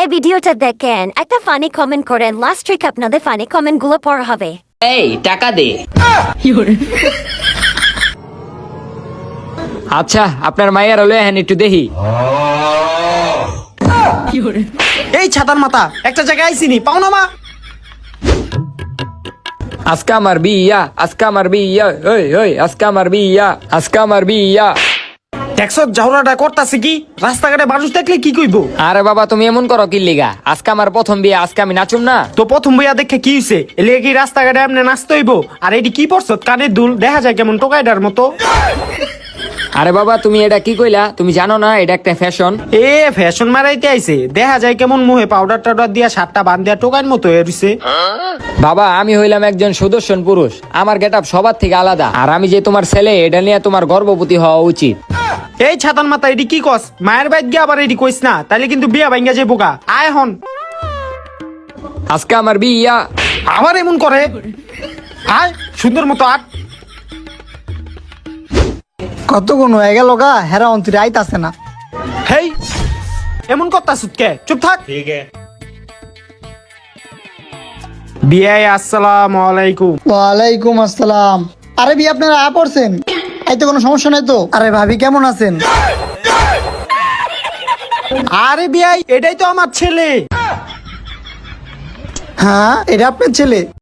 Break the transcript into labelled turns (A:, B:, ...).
A: এই ভিডিওটা দেখেন, একটা ফানি কমেন্ট করেন, লাস্ট উইক আপনাদের ফানি কমেন্ট গুলো পড়া হবে।
B: এই টাকা দে। আচ্ছা আপনার মায়ের হলো হ্যাঁ একটু দেখি।
C: এই ছাতার মাথা একটা জায়গায় আইসিনি পাও না মা।
B: আজকে আমার বিয়া, আজকে আমার বিয়া, ওই ওই আজকে আমার বিয়া, আজকে আমার বিয়া।
C: ট্যাক্সত ঝাউরাটা করতাছে কি? রাস্তাঘাটে মানুষ দেখলে কি কইবো?
B: আরে বাবা তুমি এমন করো কি লিগা? আজকে আমার প্রথম বিয়া, আজকে আমি নাচুম না?
C: তো প্রথম বইয়া দেখে কি হইছে? এলে কি রাস্তাঘাটে এমনি নাচতে হইব? আর এটি কি পড়ছত? কানের দুল দেখা যায় কেমন টোকাইডার মতো।
B: আরে বাবা তুমি এটা কি কইলা? তুমি জানো না এটা একটা ফ্যাশন?
C: এ ফ্যাশন মারাইতে আইছে, দেখা যায় কেমন মুহে পাউডার টাউডার দিয়া সাতটা বান দিয়া টোকাইর মতো হয়ে রইছে।
B: বাবা আমি হইলাম একজন সুদর্শন পুরুষ, আমার গেটআপ সবার থেকে আলাদা। আর আমি যে তোমার ছেলে এটা নিয়ে তোমার গর্ববতী হওয়া উচিত।
C: এই ছাতার মাথা এটি কি কস? মায়ের বাইত গিয়ে আবার এটি কইস না, তাইলে কিন্তু বিয়া ভাঙ্গা যে বোকা। আয় হন
B: আজকে আমার বিয়া।
C: আবার এমন করে। আয় সুন্দর মতো আট।
D: কতক্ষণ হয়ে গেল গা, হেরা অন্তরে আইতাছে না।
C: হেই এমন কথা সুতকে চুপ থাক। বিয়াই আসসালামু আলাইকুম।
D: ওয়ালাইকুম আসসালাম। আরে ভাই আপনারা আয়া পড়ছেন, আইতে কোনো সমস্যা নাই তো? আরে ভাবি কেমন আছেন?
C: আরে বিয়াই এটাই তো আমার ছেলে।
D: হ্যাঁ এটা আপনার ছেলে?